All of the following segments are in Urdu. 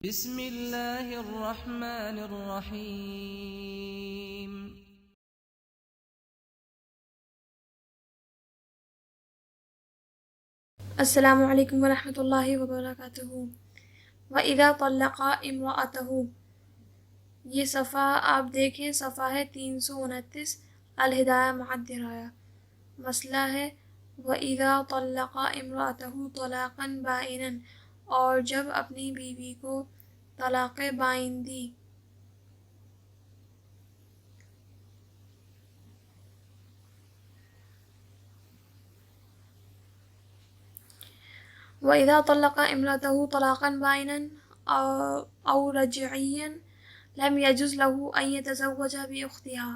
بسم اللہ الرحمن الرحیم. السلام علیکم ورحمۃ اللہ وبرکاتہ. وَإِذَا طَلَّقَ امْرَأَتَهُ، یہ صفحہ آپ دیکھیں، صفحہ ہے 329، الہدایہ معدرایا. مسئلہ ہے وَإِذَا طَلَّقَ امْرَأَتَهُ طَلَاقًا بَائِنًا، اور جب اپنی بیوی کو طلاق بائن دی. وَإِذَا طَلَّقَ امْرَأَتَهُ طَلَاقًا بَائِنًا أَوْ رَجْعِيًّا لَمْ يَجُزْ لَهُ أَنْ يَتَزَوَّجَ بِأُخْتِهَا،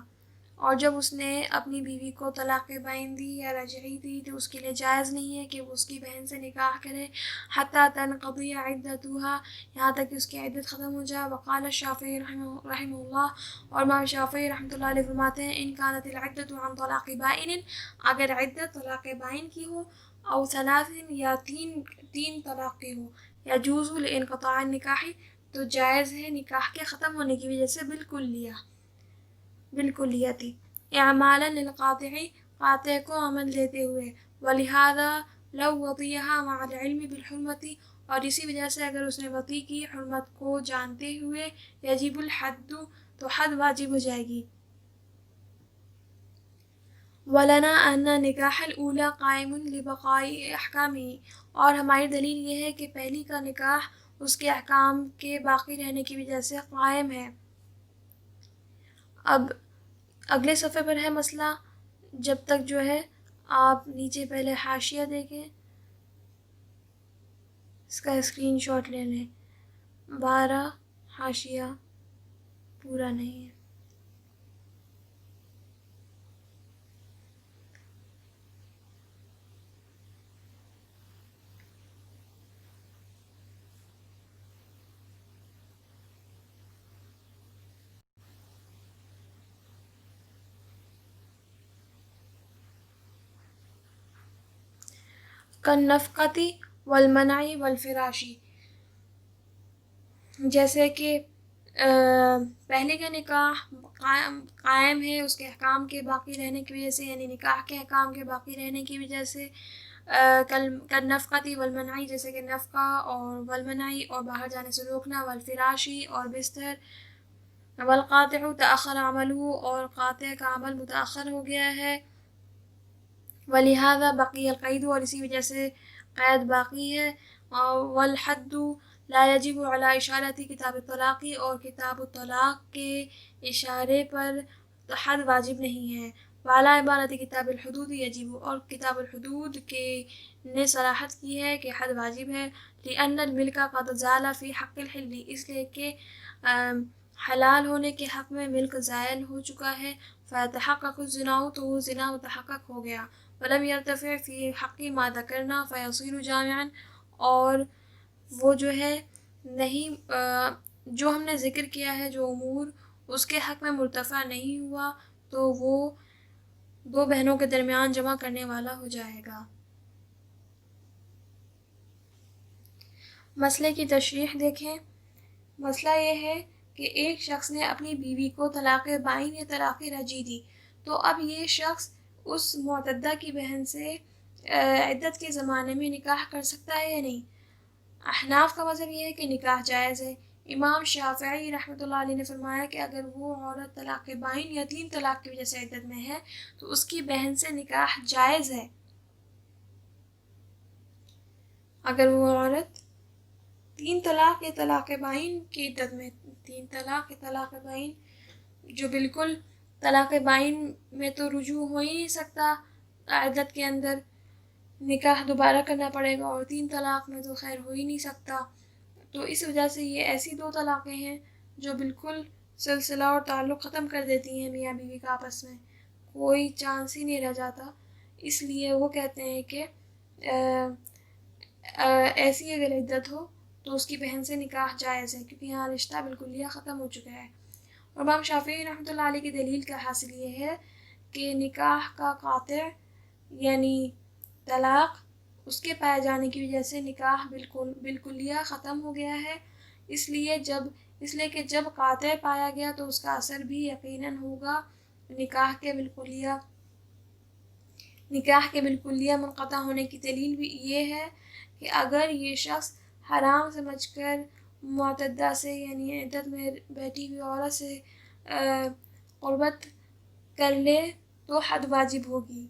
اور جب اس نے اپنی بیوی کو طلاق بائن دی یا رجعی دی تو اس کے لیے جائز نہیں ہے کہ وہ اس کی بہن سے نکاح کرے حتیٰ تنقضی عدتها، یہاں تک کہ اس کی عدت ختم ہو جائے. وقال الشافعی رحمہ اللہ، اور امام شافعی رحمۃ اللہ علیہ فرماتے ہیں ان كانت العدت عن طلاق بائن، اگر عدت طلاق بائن کی ہو، او ثلاث، یا تین طلاق کی ہو، یجوز لانقطاع النکاح، تو جائز ہے نکاح کے ختم ہونے کی وجہ سے بالکلیتی، اعمالا للقاطع، قاطع کو عمل دیتے ہوئے. ولہذا لو وطیها مع العلم بالحرمة، اور اسی وجہ سے اگر اس نے وطی کی حرمت کو جانتے ہوئے، یجب الحد، تو حد واجب ہو جائے گی. وَلَنَا أَنَّ نِكَاحَ الْأُولَى قَائِمٌ لِبَقَاءِ أَحْكَامِهِ، اور ہماری دلیل یہ ہے کہ پہلی کا نکاح اس کے احکام کے باقی رہنے کی وجہ سے قائم ہے. اب اگلے صفحے پر ہے مسئلہ، جب تک جو ہے آپ نیچے پہلے حاشیہ دیکھیں، اس کا اسکرین شاٹ لے لیں. 12 حاشیہ پورا نہیں ہے. کالنفقۃ والمنع والفراش، جیسے کہ پہلے کا نکاح قائم ہے اس کے احکام کے باقی رہنے کی وجہ سے، یعنی نکاح کے احکام کے باقی رہنے کی وجہ سے. کالنفقۃ والمنع، جیسے کہ نفقہ اور والمنع، اور باہر جانے سے روکنا، والفراشی، اور بستر. والقاطع تأخر عمله، اور قاطع کا عمل متاخر ہو گیا ہے. ولہذا بقی القید، اور اسی وجہ سے قید باقی ہے. والحد لا یجب علی اشارت کتاب الطلاق، اور کتاب الطلاق کے اشارے پر حد واجب نہیں ہے. وعلی عبارت کتاب الحدود یجب، اور کتاب الحدود کے نے صراحت کی ہے کہ حد واجب ہے. لأن الملک قد زال فی حق الحل، اس لیے کہ حلال ہونے کے حق میں ملک زائل ہو چکا ہے. فیتحقق الزنا، تو وہ زنا متحقق ہو گیا. ولم يرتفع فی حق ما ذکرنا فیصیر جامعا، اور وہ جو ہے نہیں جو ہم نے ذکر کیا ہے جو امور اس کے حق میں مرتفع نہیں ہوا، تو وہ دو بہنوں کے درمیان جمع کرنے والا ہو جائے گا. مسئلے کی تشریح دیکھیں. مسئلہ یہ ہے کہ ایک شخص نے اپنی بیوی کو طلاق بائن یا طلاق رجعی دی، تو اب یہ شخص اس معتدہ کی بہن سے عدت کے زمانے میں نکاح کر سکتا ہے یا نہیں؟ احناف کا مذہب یہ ہے کہ نکاح جائز ہے. امام شافعی رحمۃ اللہ علیہ نے فرمایا کہ اگر وہ عورت طلاق بائن یا 3 طلاق کی وجہ سے عدت میں ہے تو اس کی بہن سے نکاح جائز ہے. اگر وہ عورت 3 طلاق یا طلاق بائن کی عدت میں، 3 طلاق یا طلاق بائن، جو بالکل طلاق بائن میں تو رجوع ہو ہی نہیں سکتا، عدت کے اندر نکاح دوبارہ کرنا پڑے گا، اور 3 طلاق میں تو خیر ہو ہی نہیں سکتا. تو اس وجہ سے یہ ایسی 2 طلاقیں ہیں جو بالکل سلسلہ اور تعلق ختم کر دیتی ہیں میاں بیوی کا آپس میں، کوئی چانس ہی نہیں رہ جاتا. اس لیے وہ کہتے ہیں کہ ایسی اگر عدت ہو تو اس کی بہن سے نکاح جائز ہے، کیونکہ یہاں رشتہ بالکل ختم ہو چکا ہے. اور امام شافعی رحمۃ اللہ علیہ کی دلیل کا حاصل یہ ہے کہ نکاح کا قاطع یعنی طلاق اس کے پائے جانے کی وجہ سے نکاح بالکلیہ ختم ہو گیا ہے. اس لیے کہ جب قاطع پایا گیا تو اس کا اثر بھی یقیناً ہوگا۔ نکاح کے بالکلیہ منقطع ہونے کی دلیل بھی یہ ہے کہ اگر یہ شخص حرام سمجھ کر معتدہ سے یعنی عدت میں بیٹھی ہوئی عورت سے قربت کر لے تو حد واجب ہوگی۔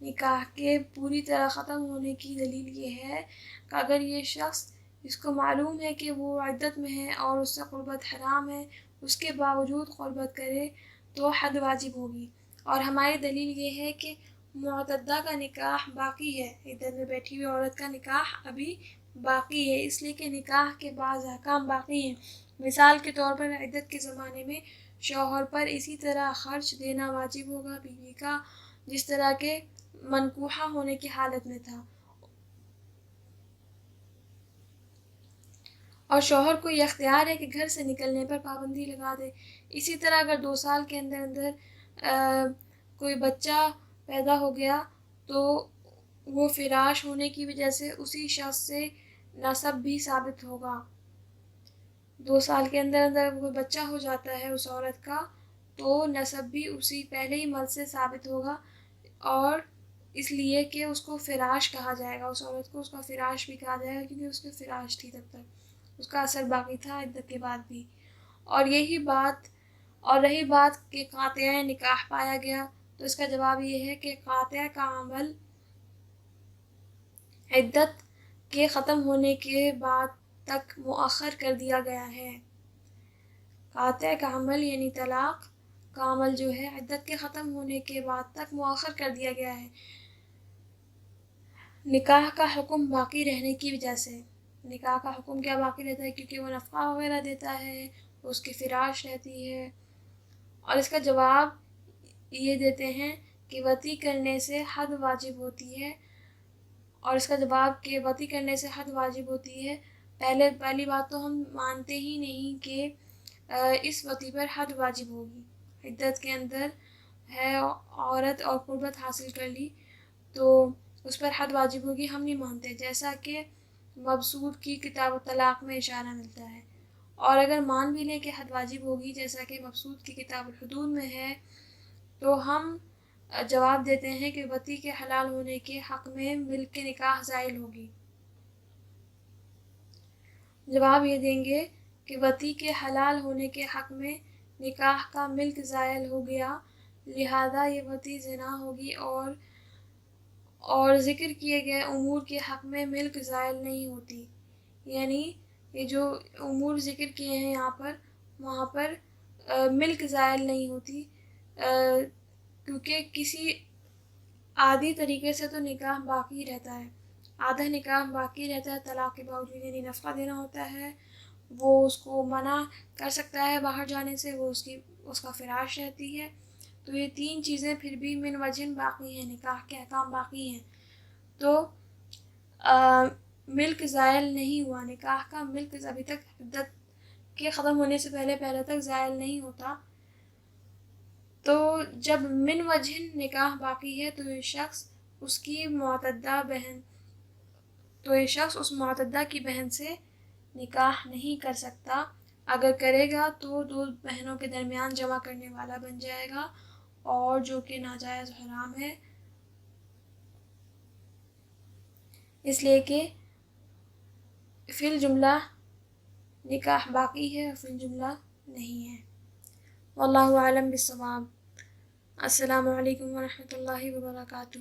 نکاح کے پوری طرح ختم ہونے کی دلیل یہ ہے کہ اگر یہ شخص جس کو معلوم ہے کہ وہ عدت میں ہے اور اس سے قربت حرام ہے اس کے باوجود قربت کرے تو حد واجب ہوگی۔ اور ہماری دلیل یہ ہے کہ معتدہ کا نکاح باقی ہے، عدت میں بیٹھی ہوئی عورت کا نکاح ابھی باقی ہے، اس لیے کہ نکاح کے بعض احکام باقی ہیں۔ مثال کے طور پر عدت کے زمانے میں شوہر پر اسی طرح خرچ دینا واجب ہوگا بیوی کا جس طرح کے منکوحہ ہونے کی حالت میں تھا، اور شوہر کو یہ اختیار ہے کہ گھر سے نکلنے پر پابندی لگا دے۔ اسی طرح اگر 2 سال کے اندر کوئی بچہ پیدا ہو گیا تو وہ فراش ہونے کی وجہ سے اسی شخص سے نسب بھی ثابت ہوگا۔ 2 سال کے اندر کوئی بچہ ہو جاتا ہے اس عورت کا تو نسب بھی اسی پہلے ہی مرد سے ثابت ہوگا، اور اس لیے کہ اس کو فراش کہا جائے گا، اس عورت کو اس کا فراش بھی کہا جائے گا کیونکہ اس کی فراش تھی تب تک، اس کا اثر باقی تھا عدت کے بعد بھی۔ اور رہی بات کہ قاطع نکاح پایا گیا تو اس کا جواب یہ ہے کہ قاطع کا عمل عدت کے ختم ہونے کے بعد تک مؤخر کر دیا گیا ہے۔ قاطع کا عمل یعنی طلاق کا عمل جو ہے عدت کے ختم ہونے کے بعد تک مؤخر کر دیا گیا ہے نکاح کا حکم باقی رہنے کی وجہ سے۔ نکاح کا حکم کیا باقی رہتا ہے؟ کیونکہ وہ نفقہ وغیرہ دیتا ہے، اس کی فراش رہتی ہے، اور اس کا جواب یہ دیتے ہیں کہ وطی کرنے سے حد واجب ہوتی ہے، اور اس کا جواب کہ وطی کرنے سے حد واجب ہوتی ہے، پہلی بات تو ہم مانتے ہی نہیں کہ اس وطی پر حد واجب ہوگی۔ عدت کے اندر ہے عورت اور قربت حاصل کر لی تو اس پر حد واجب ہوگی، ہم نہیں مانتے، جیسا کہ مبسوط کی کتاب الطلاق میں اشارہ ملتا ہے۔ اور اگر مان بھی لیں کہ حد واجب ہوگی جیسا کہ مبسوط کی کتاب الحدود میں ہے تو ہم جواب دیتے ہیں کہ وطی کے حلال ہونے کے حق میں ملک نکاح زائل ہوگی۔ جواب یہ دیں گے کہ وطی کے حلال ہونے کے حق میں نکاح کا ملک زائل ہو گیا، لہذا یہ وطی زنا ہوگی، اور ذکر کیے گئے امور کے حق میں ملک زائل نہیں ہوتی۔ یعنی یہ جو امور ذکر کیے ہیں یہاں پر وہاں پر ملک زائل نہیں ہوتی، کیونکہ کسی عادی طریقے سے تو نکاح باقی رہتا ہے، آدھا نکاح باقی رہتا ہے طلاق کے باوجود، یعنی نفقہ دینا ہوتا ہے، وہ اس کو منع کر سکتا ہے باہر جانے سے، وہ اس کا فراش رہتی ہے، تو یہ 3 چیزیں پھر بھی من وجہن باقی ہیں، نکاح کے احکام باقی ہیں، تو ملک زائل نہیں ہوا، نکاح کا ملک ابھی تک عدت کے ختم ہونے سے پہلے تک زائل نہیں ہوتا۔ تو جب من وجہن نکاح باقی ہے تو یہ شخص اس معتدہ کی بہن سے نکاح نہیں کر سکتا، اگر کرے گا تو 2 بہنوں کے درمیان جمع کرنے والا بن جائے گا، اور جو کہ ناجائز حرام ہے، اس لیے کہ فی الجملہ نکاح باقی ہے اور فی الجملہ نہیں ہے۔ واللہ اعلم بالصواب۔ السلام علیکم ورحمۃ اللہ وبرکاتہ۔